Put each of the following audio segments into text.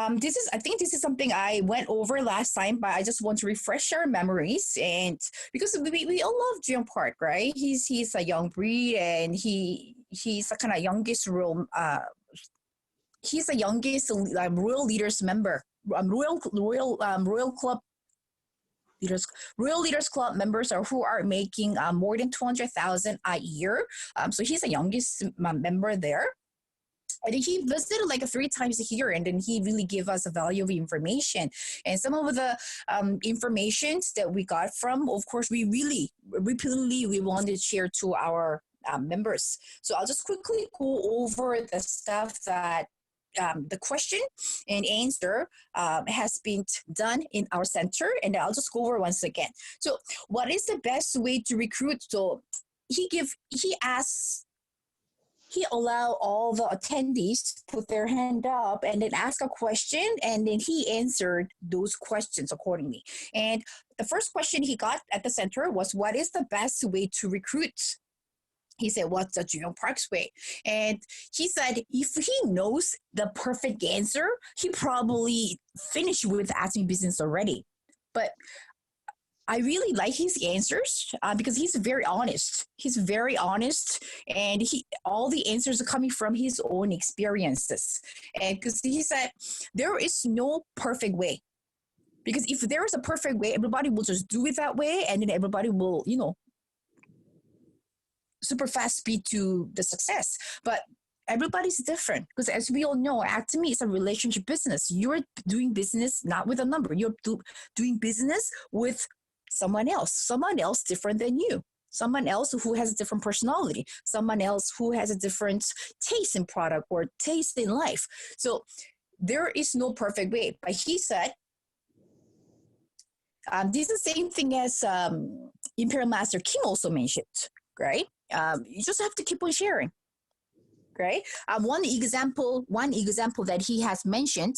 I think this is something I went over last time, but I just want to refresh our memories. And because we all love Jeong Park, right? He's a young breed, and he's a kind of youngest role. He's the youngest Royal Leaders member, Royal Club leaders, Royal Leaders Club members are who are making more than 200,000 a year. So he's the youngest member there. And he visited like 3 times a year, and then he really gave us a value of information. And some of the informations that we got from, of course, we really repeatedly we wanted to share to our members. So I'll just quickly go over the stuff that the question and answer has been done in our center, and I'll just go over once again. So, what is the best way to recruit? So he allow all the attendees put their hand up and then ask a question, and then he answered those questions accordingly. And the first question he got at the center was, what is the best way to recruit? He said, what's the Jeong Park's way? And he said, if he knows the perfect answer, he probably finished with ATOMY business already. But I really like his answers because he's very honest. He's very honest, and all the answers are coming from his own experiences. And because he said there is no perfect way, because if there is a perfect way, everybody will just do it that way, and then everybody will, super fast speed to the success. But everybody's different, because as we all know, ATOMY is a relationship business. You're doing business not with a number. You're doing business with someone else different than you, someone else who has a different personality, someone else who has a different taste in product or taste in life. So there is no perfect way. But he said, this is the same thing as Imperial Master King also mentioned, right? You just have to keep on sharing. Right? One example that he has mentioned,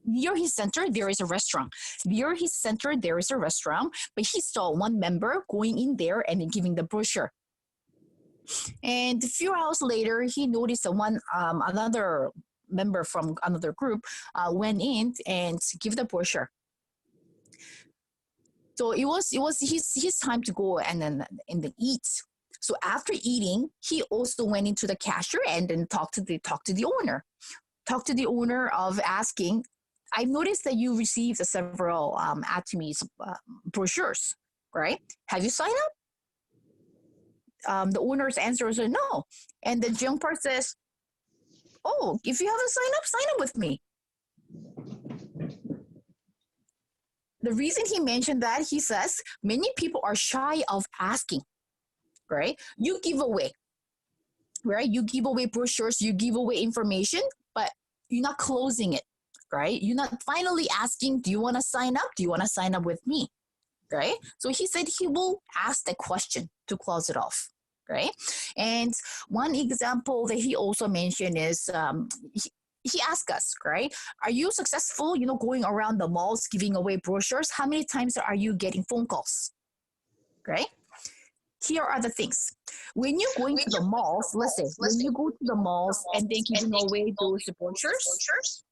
near his center, there is a restaurant. Near his center, there is a restaurant, but he saw one member going in there and giving the brochure. And a few hours later, he noticed that another member from another group went in and give the brochure. So it was his time to go and then eat. So after eating, he also went into the cashier and then talked to the owner. Talked to the owner of asking, I've noticed that you received several ATOMY's brochures, right? Have you signed up? The owner's answer was no. And then Jeong Park says, oh, if you haven't sign up with me. The reason he mentioned that, he says, many people are shy of asking, right? You give away, right? You give away brochures, you give away information, but you're not closing it, right? You're not finally asking, do you want to sign up? Do you want to sign up with me, right? So he said he will ask that question to close it off, right? And one example that he also mentioned is he asked us, right? Are you successful, going around the malls, giving away brochures? How many times are you getting phone calls, right? Here are the things. When you're going to the malls, let's say, when you go to the malls and then giving away those brochures,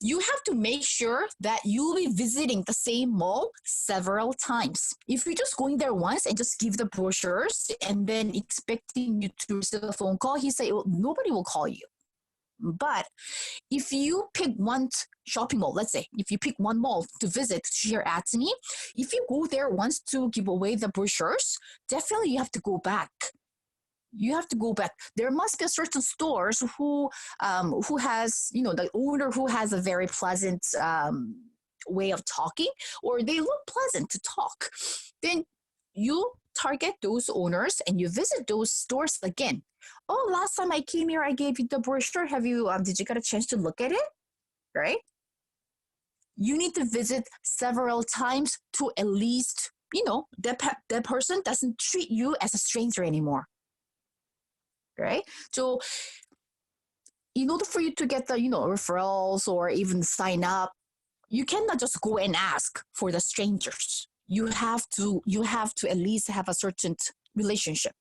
you have to make sure that you'll be visiting the same mall several times. If you're just going there once and just give the brochures and then expecting you to receive a phone call, he said, well, nobody will call you. But if you pick one shopping mall, let's say, if you pick one mall to visit to share ATOMY, if you go there once to give away the brochures, definitely you have to go back. You have to go back. There must be certain stores who has, the owner who has a very pleasant way of talking, or they look pleasant to talk. Then you target those owners and you visit those stores again. Oh, last time I came here, I gave you the brochure. Did you get a chance to look at it? Right? You need to visit several times to at least, that person doesn't treat you as a stranger anymore. Right? So in order for you to get the, referrals or even sign up, you cannot just go and ask for the strangers. You have to at least have a certain relationship.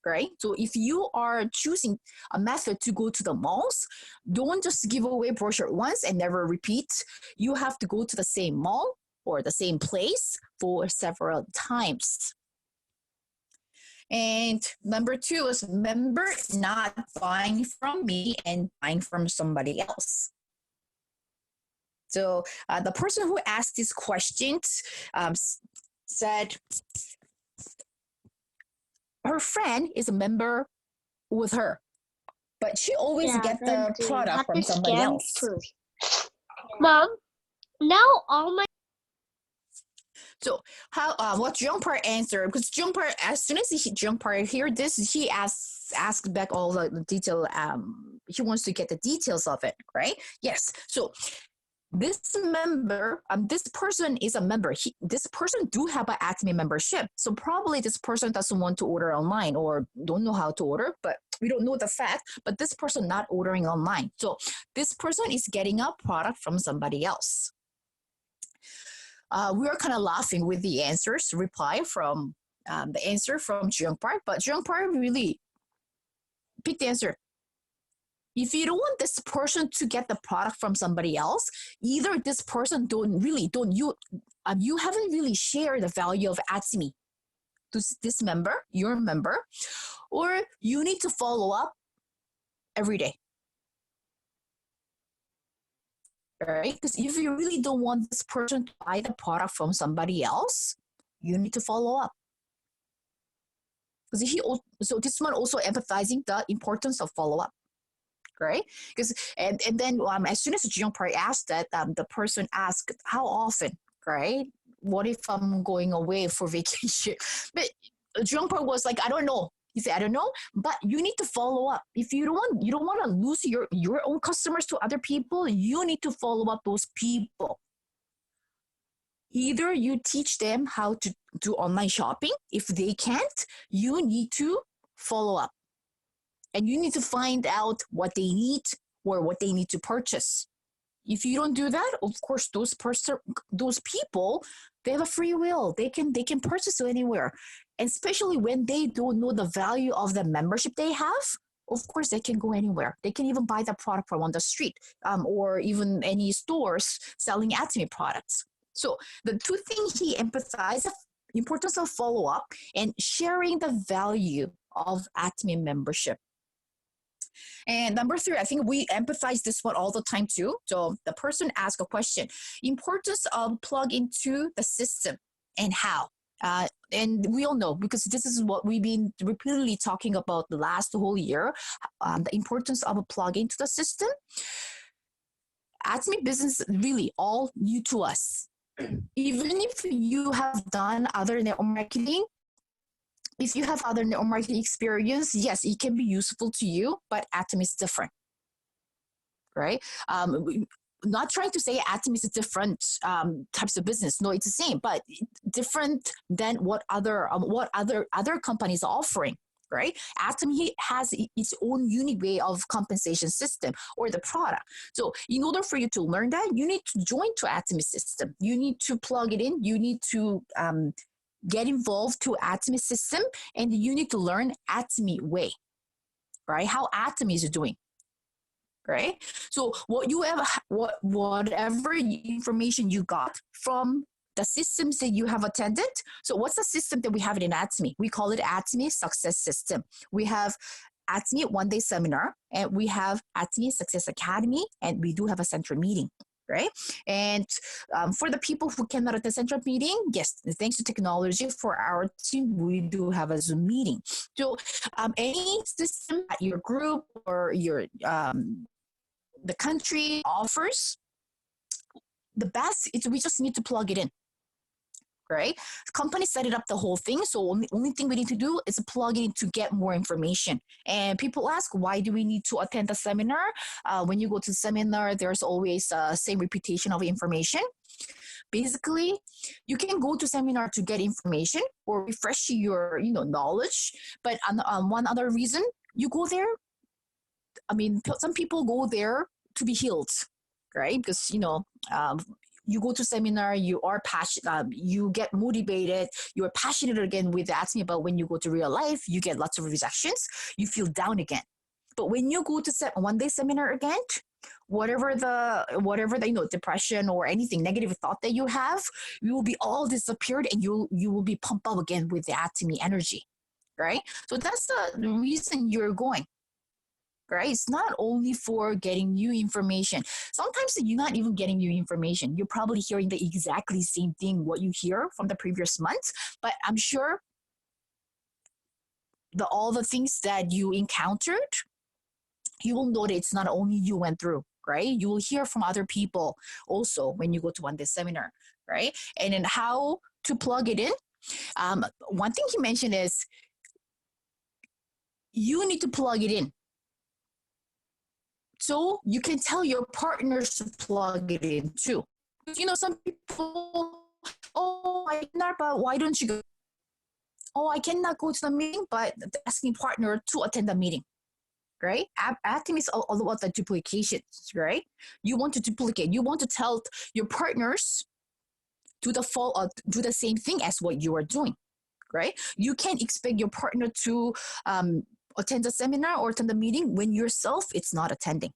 right? So if you are choosing a method to go to the malls, don't just give away brochure once and never repeat. You have to go to the same mall or the same place for several times. And number 2 is remember not buying from me and buying from somebody else. So the person who asked these questions said her friend is a member with her, but she always get the product from somebody else. First. Mom, now all my. So how what Jeong Park answered, because Jeong Park, as soon as Jeong Park heard this, he asked back all the detail. He wants to get the details of it, right? Yes. So this member, this person is a member. This person do have an ATOMY membership. So probably this person doesn't want to order online or don't know how to order, but we don't know the fact, but this person not ordering online. So this person is getting a product from somebody else. We are kind of laughing with the reply from the answer from Jeong Park, but Jeong Park really picked the answer. If you don't want this person to get the product from somebody else, either this person you haven't really shared the value of ATOMY to this member, your member, or you need to follow up every day. Right? Because if you really don't want this person to buy the product from somebody else, you need to follow up. Because so this one also empathizing the importance of follow up, right? Because and then as soon as Jeong Park asked that, the person asked how often, right? What if I'm going away for vacation? But Jeong Park was like, I don't know. He said, I don't know, but you need to follow up. If you don't want to lose your own customers to other people, you need to follow up those people. Either you teach them how to do online shopping. If they can't, you need to follow up. And you need to find out what they need or what they need to purchase. If you don't do that, of course, those people, they have a free will. They can purchase anywhere. And especially when they don't know the value of the membership they have, of course, they can go anywhere. They can even buy the product from on the street or even any stores selling ATOMY products. So the two things he emphasized, importance of follow-up and sharing the value of ATOMY membership. And number 3, I think we empathize this one all the time too. So the person asked a question, importance of plug into the system and how. And we all know, because this is what we've been repeatedly talking about the last whole year, the importance of a plug into the system. ATOMY business really all new to us. Even if you have done other network marketing, if you have other network marketing experience, yes, it can be useful to you, but ATOMY is different, right? Not trying to say ATOMY is a different types of business. No, it's the same, but different than what other companies are offering, right? ATOMY has its own unique way of compensation system or the product. So in order for you to learn that, you need to join to ATOMY system. You need to plug it in. You need to get involved to ATOMY system, and you need to learn ATOMY way, right? How ATOMY is doing, right? So whatever information you got from the systems that you have attended. So what's the system that we have in ATOMY? We call it ATOMY Success System. We have ATOMY one-day seminar, and we have ATOMY Success Academy, and we do have a central meeting. Right? And for the people who cannot attend central meeting, yes, thanks to technology for our team, we do have a Zoom meeting. So any system that your group or your the country offers, the best is we just need to plug it in. Right? Company set it up the whole thing. So only thing we need to do is plug it in to get more information. And people ask, why do we need to attend the seminar? When you go to the seminar, there's always same repetition of information. Basically, you can go to seminar to get information or refresh your knowledge. But on one other reason, you go there. I mean, some people go there to be healed, right? Because you go to seminar, you are passionate, you get motivated, you're passionate again with ATOMY, but when you go to real life, you get lots of rejections, you feel down again. But when you go to one day seminar again, whatever the depression or anything negative thought that you have, you will be all disappeared, and you will be pumped up again with the ATOMY energy, right? So that's the reason you're going. Right? It's not only for getting new information. Sometimes you're not even getting new information. You're probably hearing the exactly same thing what you hear from the previous months, but I'm sure all the things that you encountered, you will know that it's not only you went through, right? You will hear from other people also when you go to one day seminar, right? And then how to plug it in. One thing he mentioned is you need to plug it in. So you can tell your partners to plug it in too. Some people, oh, I cannot, but why don't you go? Oh, I cannot go to the meeting, but asking partner to attend the meeting, right? ATOMY is all about the duplications, right? You want to duplicate. You want to tell your partners do the same thing as what you are doing, right? You can't expect your partner to attend the seminar or attend the meeting when yourself it's not attending,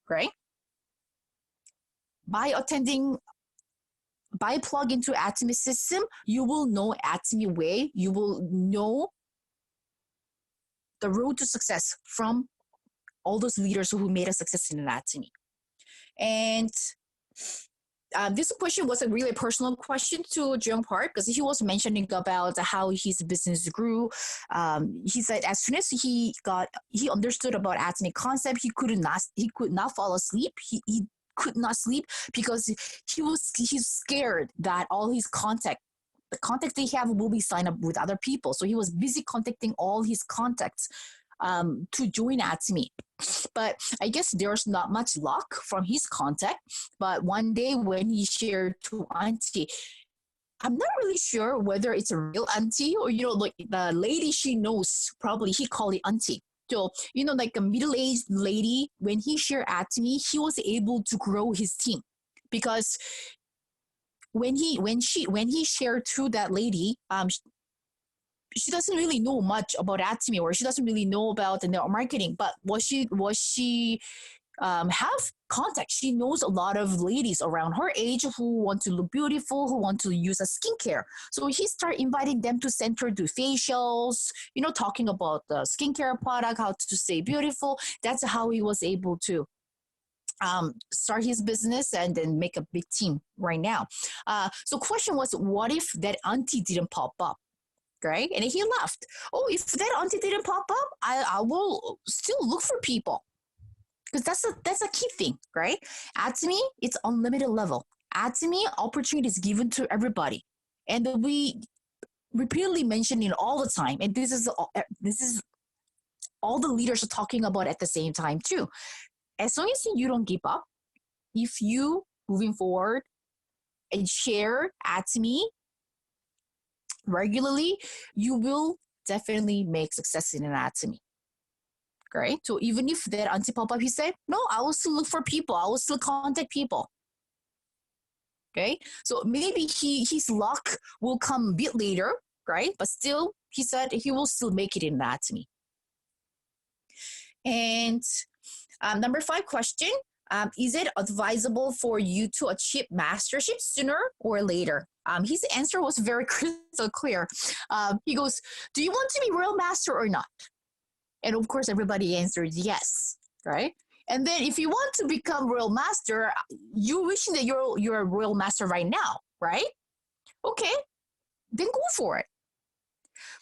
right? By plug into ATOMY system, you will know ATOMY way. You will know the road to success from all those leaders who made a success in ATOMY. And this question was a really personal question to Jeong Park, because he was mentioning about how his business grew. He said as soon as he understood about ATOMY concept, he could not fall asleep. He could not sleep because he's scared that all his the contacts they have will be signed up with other people. So he was busy contacting all his contacts to join ATOMY. But I guess there's not much luck from his contact. But one day when he shared to auntie, I'm not really sure whether it's a real auntie or, like the lady she knows, probably he called it auntie. So, like a middle-aged lady, when he shared ATOMY, he was able to grow his team, because when he shared to that lady, she doesn't really know much about ATOMY, or she doesn't really know about the network marketing. But was she have contact? She knows a lot of ladies around her age who want to look beautiful, who want to use a skincare. So he started inviting them to send her do facials, talking about the skincare product, how to stay beautiful. That's how he was able to start his business and then make a big team right now. So question was, what if that auntie didn't pop up? Right? And he laughed. Oh, if that auntie didn't pop up, I will still look for people. Because that's a key thing, right? ATOMY, it's unlimited level. ATOMY, opportunity is given to everybody. And we repeatedly mention it all the time. And this is all the leaders are talking about at the same time too. As long as you don't give up, if you moving forward and share ATOMY regularly, you will definitely make success in an ATOMY. Right? So even if that auntie pop up, he said, no, I will still look for people. I will still contact people. Okay? So maybe his luck will come a bit later, right? But still, he said he will still make it in ATOMY. And number 5 question, is it advisable for you to achieve mastership sooner or later? His answer was very crystal clear. He goes, do you want to be real master or not? And of course, everybody answered yes, right? And then if you want to become real master, you wishing that you're a real master right now, right? Okay, then go for it.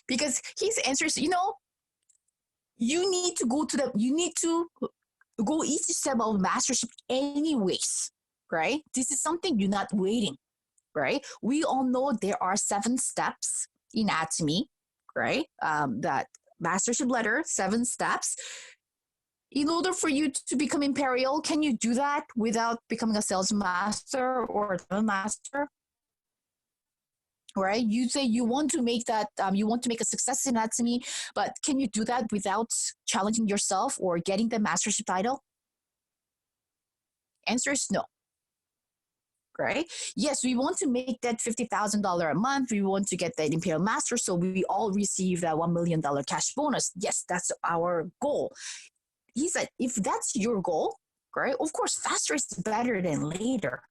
Because his answer is, you need to go each step of mastership anyways, right? This is something you're not waiting, right? We all know there are 7 steps in ATOMY, right? That mastership ladder, 7 steps. In order for you to become imperial, can you do that without becoming a sales master or a master? Right? You say you want to make that, you want to make a success in ATOMY, but can you do that without challenging yourself or getting the mastership title? Answer is no. right? Yes, we want to make that $50,000 a month. We want to get that Imperial Master, so we all receive that $1 million cash bonus. Yes, that's our goal. He said, if that's your goal, right, of course, faster is better than later,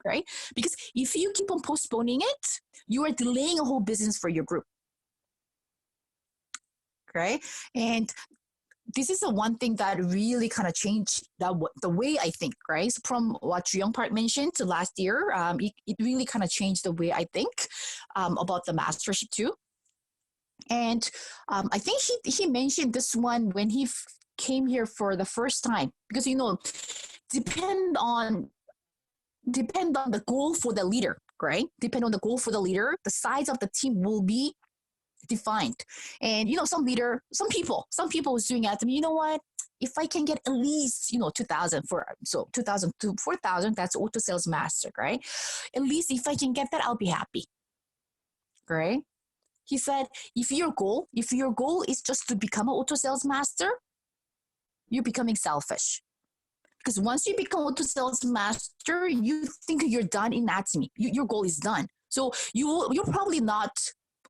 right? Because if you keep on postponing it, you are delaying a whole business for your group, right? And this is the one thing that really kind of changed the way I think, right? So from what Jeong Park mentioned to last year, it really kind of changed the way I think about the mastership too. And I think he mentioned this one when he came here for the first time, because depend on the goal for the leader, right? Depend on the goal for the leader, the size of the team will be defined. And some people is doing ATOMY. You know what? If I can get at least 2,000 so 2,000 to 4,000, that's auto sales master, right? At least if I can get that, I'll be happy, right? He said, if your goal is just to become an auto sales master, you're becoming selfish. Because once you become auto sales master, you think you're done in ATOMY. Your goal is done. So you're probably not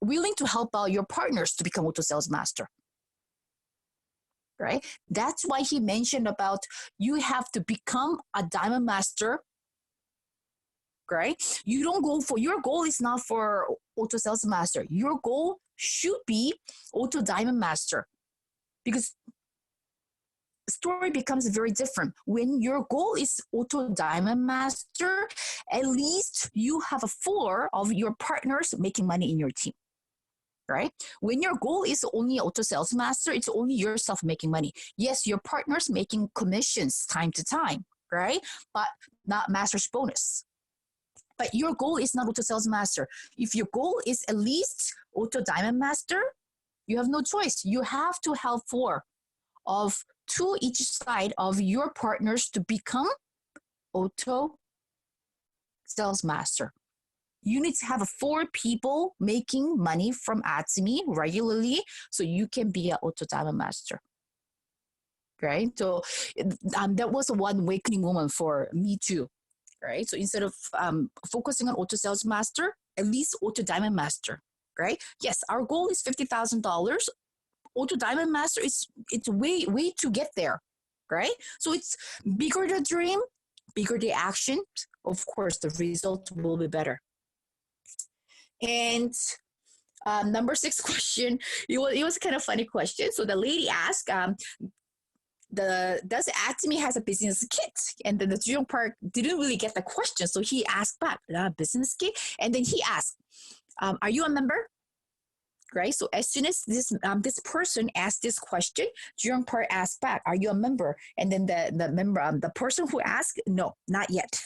willing to help out your partners to become auto sales master, right? That's why he mentioned about you have to become a diamond master, right? You don't go for, your goal is not for auto sales master. Your goal should be auto diamond master, because story becomes very different. When your goal is auto diamond master, at least you have a 4 of your partners making money in your team, right? When your goal is only auto sales master, it's only yourself making money. Yes, your partner's making commissions time to time, right? But not master's bonus. But your goal is not auto sales master. If your goal is at least auto diamond master, you have no choice. You have to have 4 of 2 each side of your partners to become auto sales master. You need to have 4 people making money from ATOMY regularly so you can be an auto diamond master. Right? So that was one awakening moment for me too. Right? So instead of focusing on auto sales master, at least auto diamond master. Right? Yes, our goal is $50,000. Auto diamond master it's way to get there, right? So it's bigger the dream, bigger the action. Of course, the result will be better. And number 6 question, it was kind of funny question. So the lady asked, does ATOMY has a business kit? And then the Jeong Park didn't really get the question, so he asked back, business kit? And then he asked, are you a member? Right? So as soon as this person asked this question, Jeong Park asked back, are you a member? And then the member, the person who asked, no, not yet.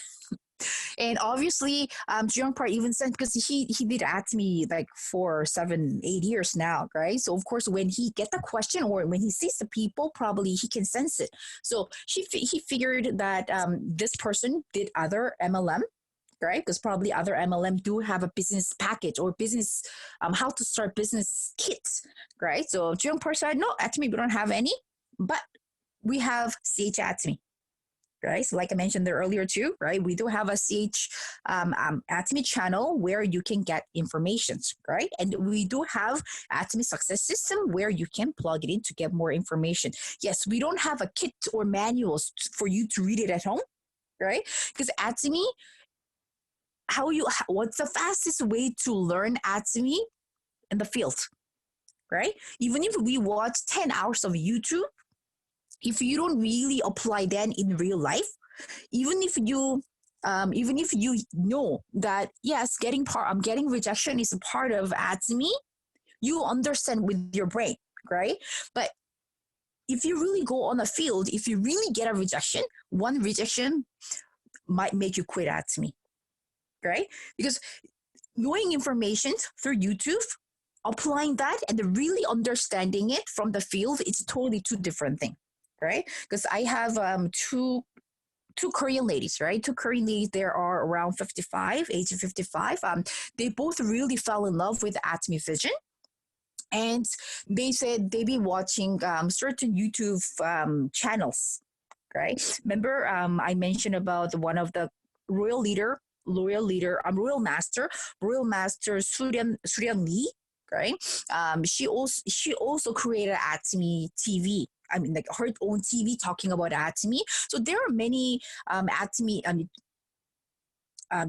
And obviously, Jeong Park even said, because he did ATOMY like for 7-8 years now, right? So of course, when he get the question or when he sees the people, probably he can sense it. So he figured that this person did other MLM, right? Because probably other MLM do have a business package or business, how to start business kits, right? So Jeong Park said, no, ATOMY, we don't have any, but we have CH ATOMY, right? So like I mentioned there earlier too, right? We do have a CH ATOMY channel where you can get information, right? And we do have ATOMY Success System where you can plug it in to get more information. Yes, we don't have a kit or manuals for you to read it at home, right? Because ATOMY, what's the fastest way to learn ATOMY in the field, right? Even if we watch 10 hours of YouTube, if you don't really apply that in real life, even if you know that yes, getting rejection is a part of ATOMY, you understand with your brain, right? But if you really go on a field, if you really get a rejection, one rejection might make you quit ATOMY. Right? Because knowing information through YouTube, applying that and really understanding it from the field, it's totally 2 different things, right? Because I have 2 Korean ladies, right? 2 Korean ladies, they are around 55, age 55. They both really fell in love with ATOMY Vision. And they said they've been watching certain YouTube channels, right? Remember, I mentioned about one of the royal master, Suryan Lee, right? She also created ATOMY TV. I mean, like her own TV talking about ATOMY. So there are many ATOMY.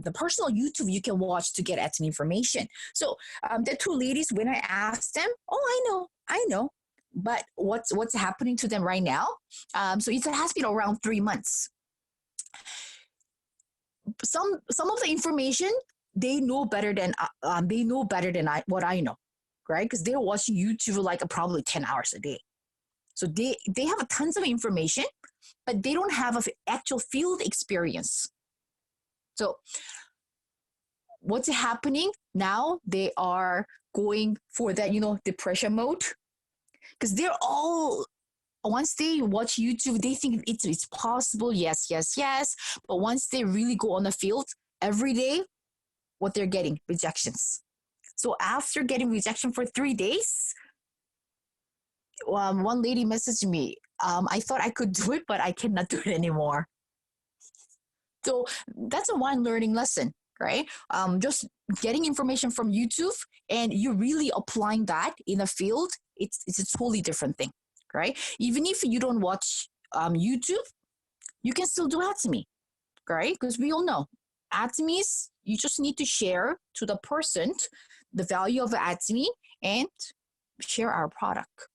The personal YouTube you can watch to get ATOMY information. So the two ladies, when I asked them, oh, I know, but what's happening to them right now? So it has been around 3 months. Some of the information they know better than what I know, right? Because they're watching YouTube like probably 10 hours a day. So they have tons of information, but they don't have an actual field experience. So what's happening now? They are going for that, depression mode, because they're all once they watch YouTube, they think it's possible. Yes, yes, yes. But once they really go on the field every day, what they're getting rejections. So after getting rejection for 3 days, one lady messaged me. I thought I could do it, but I cannot do it anymore. So that's a one learning lesson, right? Just getting information from YouTube and you really applying that in a field, it's a totally different thing, right? Even if you don't watch YouTube, you can still do ATOMY, right? Because we all know ATOMYs, you just need to share to the person the value of ATOMY and share our product.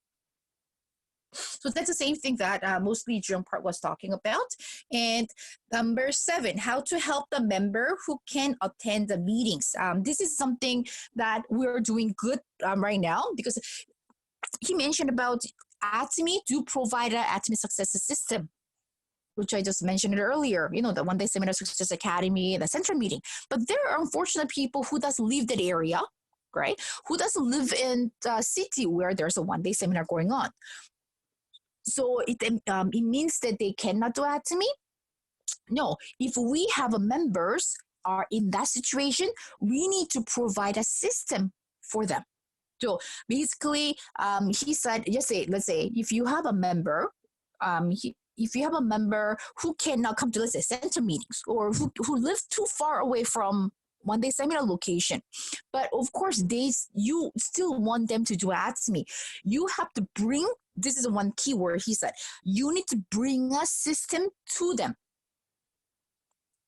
So that's the same thing that mostly Jeong part was talking about. And number 7, how to help the member who can attend the meetings. This is something that we're doing good right now, because he mentioned about ATOMY do provide an ATOMY success system, which I just mentioned earlier, the one-day seminar success academy, the central meeting. But there are unfortunate people who doesn't live that area, right? Who doesn't live in the city where there's a one-day seminar going on. So it means that they cannot do ATOMY? No. If we have members are in that situation, we need to provide a system for them. So basically, he said, let's say, if you have a member, if you have a member who cannot come to, let's say, center meetings, or who live too far away from one-day seminar location, but of course, you still want them to do ATOMY, you have to bring, this is one key word he said, you need to bring a system to them.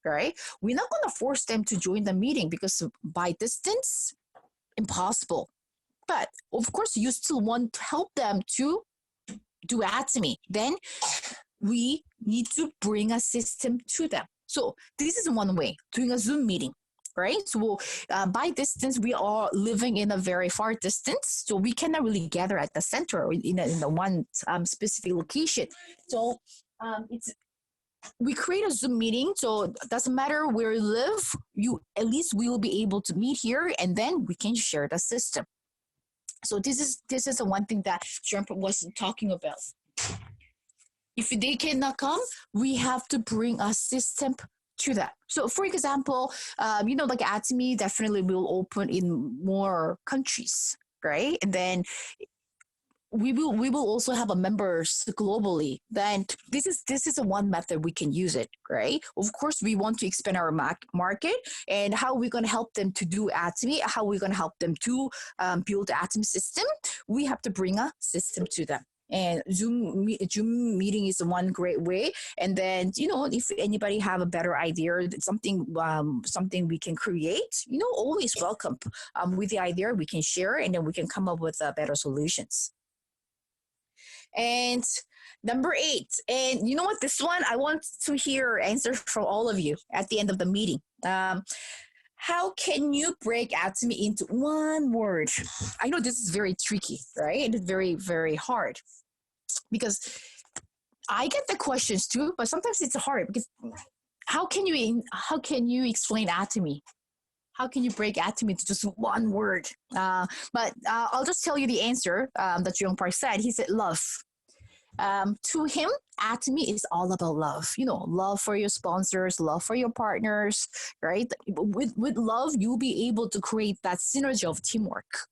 Right? We're not going to force them to join the meeting because by distance, impossible. But of course, you still want to help them to do ATOMY. Then we need to bring a system to them. So this is one way, doing a Zoom meeting, right? So by distance, we are living in a very far distance, so we cannot really gather at the center or in the one specific location. So we create a Zoom meeting, so it doesn't matter where you live, at least we will be able to meet here, and then we can share the system. So this is the one thing that Jeong was talking about. If they cannot come, we have to bring a system to that. So for example, like ATOMY definitely will open in more countries, right? And then we will also have a members globally. Then this is a one method we can use it, right? Of course, we want to expand our market, and how we're going to help them to do ATOMY, how we're going to help them to build the ATOMY system. We have to bring a system to them. And Zoom meeting is one great way. And then, if anybody have a better idea, something we can create, always welcome with the idea we can share, and then we can come up with better solutions. And number 8, and you know what, this one, I want to hear answers from all of you at the end of the meeting. How can you break ATOMY into one word? I know this is very tricky, right? It is very, very hard, because I get the questions too, but sometimes it's hard, because how can you explain ATOMY? How can you break ATOMY into just one word? But I'll just tell you the answer that Jeong Park said. He said love. To him, ATOMY is all about love. Love for your sponsors, love for your partners, right? With love, you'll be able to create that synergy of teamwork.